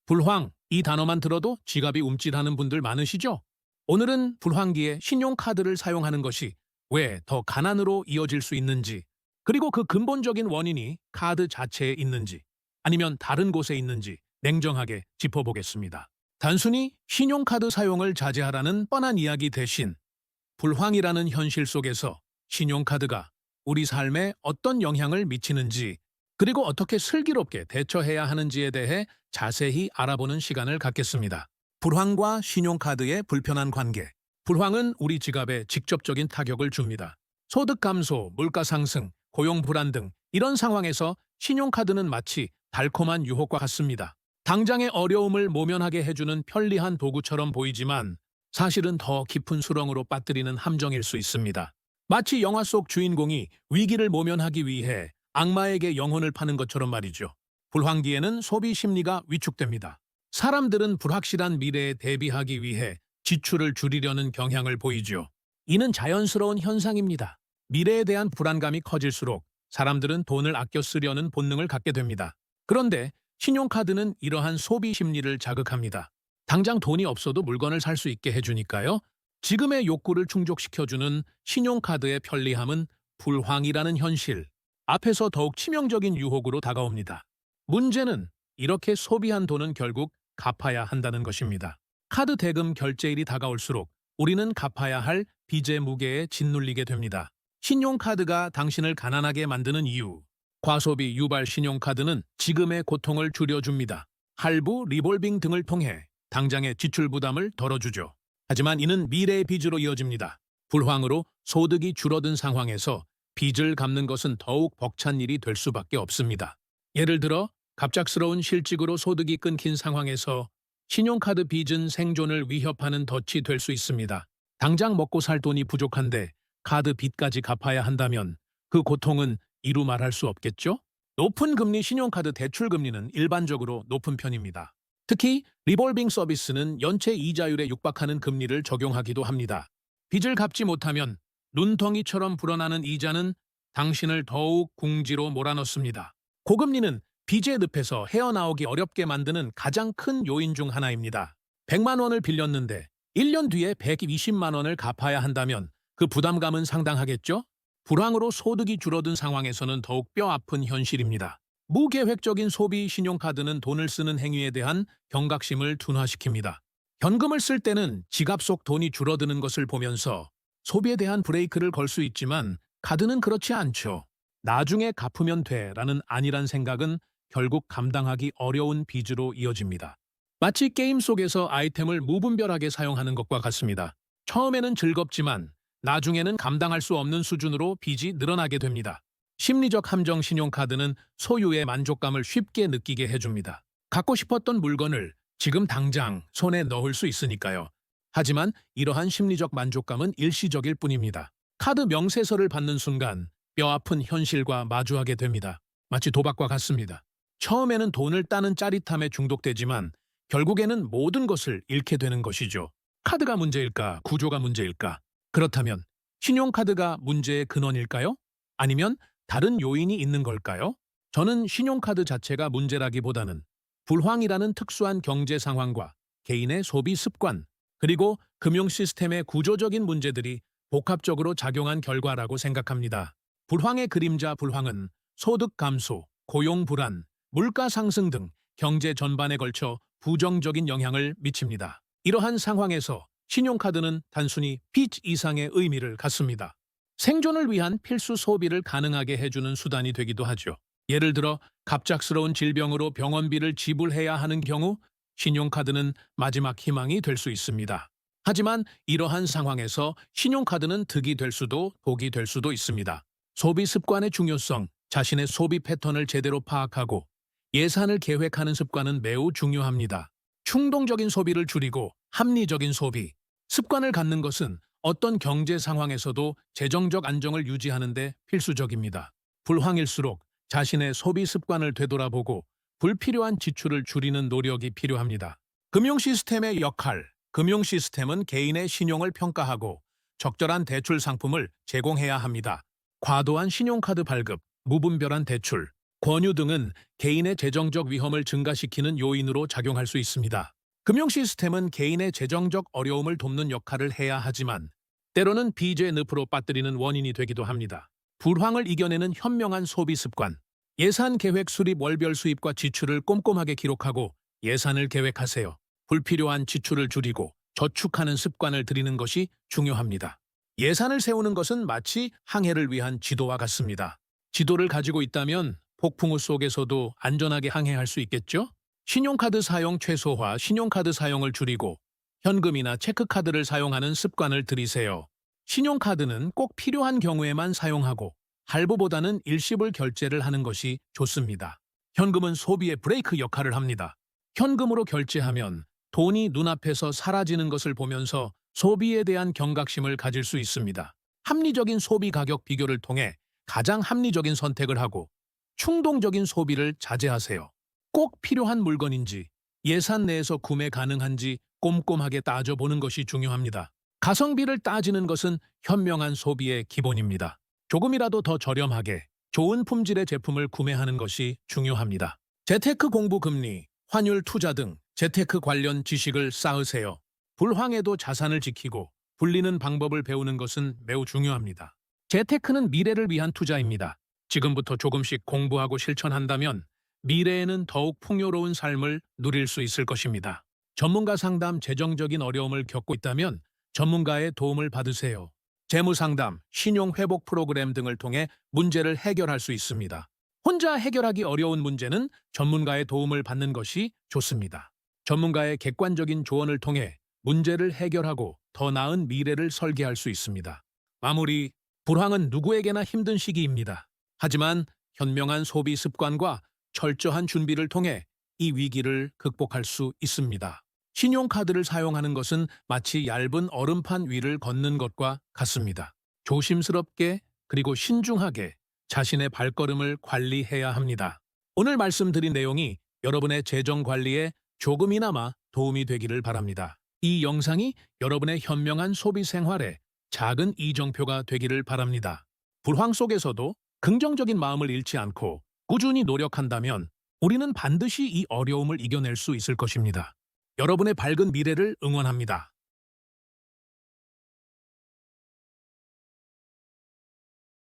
불황, 이 단어만 들어도 지갑이 움찔하는 분들 많으시죠? 오늘은 불황기에 신용카드를 사용하는 것이 왜 더 가난으로 이어질 수 있는지, 그리고 그 근본적인 원인이 카드 자체에 있는지, 아니면 다른 곳에 있는지 냉정하게 짚어보겠습니다. 단순히 신용카드 사용을 자제하라는 뻔한 이야기 대신 불황이라는 현실 속에서 신용카드가 우리 삶에 어떤 영향을 미치는지, 그리고 어떻게 슬기롭게 대처해야 하는지에 대해 자세히 알아보는 시간을 갖겠습니다. 불황과 신용카드의 불편한 관계. 불황은 우리 지갑에 직접적인 타격을 줍니다. 소득 감소, 물가 상승, 고용 불안 등 이런 상황에서 신용카드는 마치 달콤한 유혹과 같습니다. 당장의 어려움을 모면하게 해주는 편리한 도구처럼 보이지만 사실은 더 깊은 수렁으로 빠뜨리는 함정일 수 있습니다. 마치 영화 속 주인공이 위기를 모면하기 위해 악마에게 영혼을 파는 것처럼 말이죠. 불황기에는 소비 심리가 위축됩니다. 사람들은 불확실한 미래에 대비하기 위해 지출을 줄이려는 경향을 보이죠. 이는 자연스러운 현상입니다. 미래에 대한 불안감이 커질수록 사람들은 돈을 아껴 쓰려는 본능을 갖게 됩니다. 그런데 신용카드는 이러한 소비 심리를 자극합니다. 당장 돈이 없어도 물건을 살 수 있게 해주니까요. 지금의 욕구를 충족시켜주는 신용카드의 편리함은 불황이라는 현실 앞에서 더욱 치명적인 유혹으로 다가옵니다. 문제는 이렇게 소비한 돈은 결국 갚아야 한다는 것입니다. 카드 대금 결제일이 다가올수록 우리는 갚아야 할 빚의 무게에 짓눌리게 됩니다. 신용카드가 당신을 가난하게 만드는 이유. 과소비 유발 신용카드는 지금의 고통을 줄여줍니다. 할부, 리볼빙 등을 통해 당장의 지출 부담을 덜어주죠. 하지만 이는 미래의 빚으로 이어집니다. 불황으로 소득이 줄어든 상황에서 빚을 갚는 것은 더욱 벅찬 일이 될 수밖에 없습니다. 예를 들어 갑작스러운 실직으로 소득이 끊긴 상황에서 신용카드 빚은 생존을 위협하는 덫이 될 수 있습니다. 당장 먹고 살 돈이 부족한데 카드 빚까지 갚아야 한다면 그 고통은 이루 말할 수 없겠죠? 높은 금리 신용카드 대출 금리는 일반적으로 높은 편입니다. 특히 리볼빙 서비스는 연체 이자율에 육박하는 금리를 적용하기도 합니다. 빚을 갚지 못하면 눈덩이처럼 불어나는 이자는 당신을 더욱 궁지로 몰아넣습니다. 고금리는 빚의 늪에서 헤어나오기 어렵게 만드는 가장 큰 요인 중 하나입니다. 100만 원을 빌렸는데 1년 뒤에 120만 원을 갚아야 한다면 그 부담감은 상당하겠죠? 불황으로 소득이 줄어든 상황에서는 더욱 뼈아픈 현실입니다. 무계획적인 소비 신용카드는 돈을 쓰는 행위에 대한 경각심을 둔화시킵니다. 현금을 쓸 때는 지갑 속 돈이 줄어드는 것을 보면서 소비에 대한 브레이크를 걸 수 있지만 카드는 그렇지 않죠. 나중에 갚으면 돼라는 안일한 생각은 결국 감당하기 어려운 빚으로 이어집니다. 마치 게임 속에서 아이템을 무분별하게 사용하는 것과 같습니다. 처음에는 즐겁지만 나중에는 감당할 수 없는 수준으로 빚이 늘어나게 됩니다. 심리적 함정 신용카드는 소유의 만족감을 쉽게 느끼게 해줍니다. 갖고 싶었던 물건을 지금 당장 손에 넣을 수 있으니까요. 하지만 이러한 심리적 만족감은 일시적일 뿐입니다. 카드 명세서를 받는 순간 뼈아픈 현실과 마주하게 됩니다. 마치 도박과 같습니다. 처음에는 돈을 따는 짜릿함에 중독되지만 결국에는 모든 것을 잃게 되는 것이죠. 카드가 문제일까? 구조가 문제일까? 그렇다면 신용카드가 문제의 근원일까요? 아니면 다른 요인이 있는 걸까요? 저는 신용카드 자체가 문제라기보다는 불황이라는 특수한 경제 상황과 개인의 소비 습관, 그리고 금융 시스템의 구조적인 문제들이 복합적으로 작용한 결과라고 생각합니다. 불황의 그림자 불황은 소득 감소, 고용 불안, 물가 상승 등 경제 전반에 걸쳐 부정적인 영향을 미칩니다. 이러한 상황에서 신용카드는 단순히 빚 이상의 의미를 갖습니다. 생존을 위한 필수 소비를 가능하게 해주는 수단이 되기도 하죠. 예를 들어 갑작스러운 질병으로 병원비를 지불해야 하는 경우 신용카드는 마지막 희망이 될 수 있습니다. 하지만 이러한 상황에서 신용카드는 득이 될 수도 독이 될 수도 있습니다. 소비 습관의 중요성, 자신의 소비 패턴을 제대로 파악하고 예산을 계획하는 습관은 매우 중요합니다. 충동적인 소비를 줄이고 합리적인 소비, 습관을 갖는 것은 어떤 경제 상황에서도 재정적 안정을 유지하는 데 필수적입니다. 불황일수록 자신의 소비 습관을 되돌아보고 불필요한 지출을 줄이는 노력이 필요합니다. 금융 시스템의 역할. 금융 시스템은 개인의 신용을 평가하고 적절한 대출 상품을 제공해야 합니다. 과도한 신용카드 발급, 무분별한 대출, 권유 등은 개인의 재정적 위험을 증가시키는 요인으로 작용할 수 있습니다. 금융 시스템은 개인의 재정적 어려움을 돕는 역할을 해야 하지만 때로는 빚의 늪으로 빠뜨리는 원인이 되기도 합니다. 불황을 이겨내는 현명한 소비 습관. 예산 계획 수립 월별 수입과 지출을 꼼꼼하게 기록하고 예산을 계획하세요. 불필요한 지출을 줄이고 저축하는 습관을 들이는 것이 중요합니다. 예산을 세우는 것은 마치 항해를 위한 지도와 같습니다. 지도를 가지고 있다면 폭풍우 속에서도 안전하게 항해할 수 있겠죠? 신용카드 사용 최소화, 신용카드 사용을 줄이고 현금이나 체크카드를 사용하는 습관을 들이세요. 신용카드는 꼭 필요한 경우에만 사용하고 할부보다는 일시불 결제를 하는 것이 좋습니다. 현금은 소비의 브레이크 역할을 합니다. 현금으로 결제하면 돈이 눈앞에서 사라지는 것을 보면서 소비에 대한 경각심을 가질 수 있습니다. 합리적인 소비 가격 비교를 통해 가장 합리적인 선택을 하고 충동적인 소비를 자제하세요. 꼭 필요한 물건인지 예산 내에서 구매 가능한지 꼼꼼하게 따져보는 것이 중요합니다. 가성비를 따지는 것은 현명한 소비의 기본입니다. 조금이라도 더 저렴하게 좋은 품질의 제품을 구매하는 것이 중요합니다. 재테크 공부 금리, 환율 투자 등 재테크 관련 지식을 쌓으세요. 불황에도 자산을 지키고 불리는 방법을 배우는 것은 매우 중요합니다. 재테크는 미래를 위한 투자입니다. 지금부터 조금씩 공부하고 실천한다면 미래에는 더욱 풍요로운 삶을 누릴 수 있을 것입니다. 전문가 상담, 재정적인 어려움을 겪고 있다면 전문가의 도움을 받으세요. 재무 상담, 신용 회복 프로그램 등을 통해 문제를 해결할 수 있습니다. 혼자 해결하기 어려운 문제는 전문가의 도움을 받는 것이 좋습니다. 전문가의 객관적인 조언을 통해 문제를 해결하고 더 나은 미래를 설계할 수 있습니다. 마무리, 불황은 누구에게나 힘든 시기입니다. 하지만 현명한 소비 습관과 철저한 준비를 통해 이 위기를 극복할 수 있습니다. 신용카드를 사용하는 것은 마치 얇은 얼음판 위를 걷는 것과 같습니다. 조심스럽게 그리고 신중하게 자신의 발걸음을 관리해야 합니다. 오늘 말씀드린 내용이 여러분의 재정 관리에 조금이나마 도움이 되기를 바랍니다. 이 영상이 여러분의 현명한 소비 생활에 작은 이정표가 되기를 바랍니다. 불황 속에서도 긍정적인 마음을 잃지 않고 꾸준히 노력한다면 우리는 반드시 이 어려움을 이겨낼 수 있을 것입니다. 여러분의 밝은 미래를 응원합니다.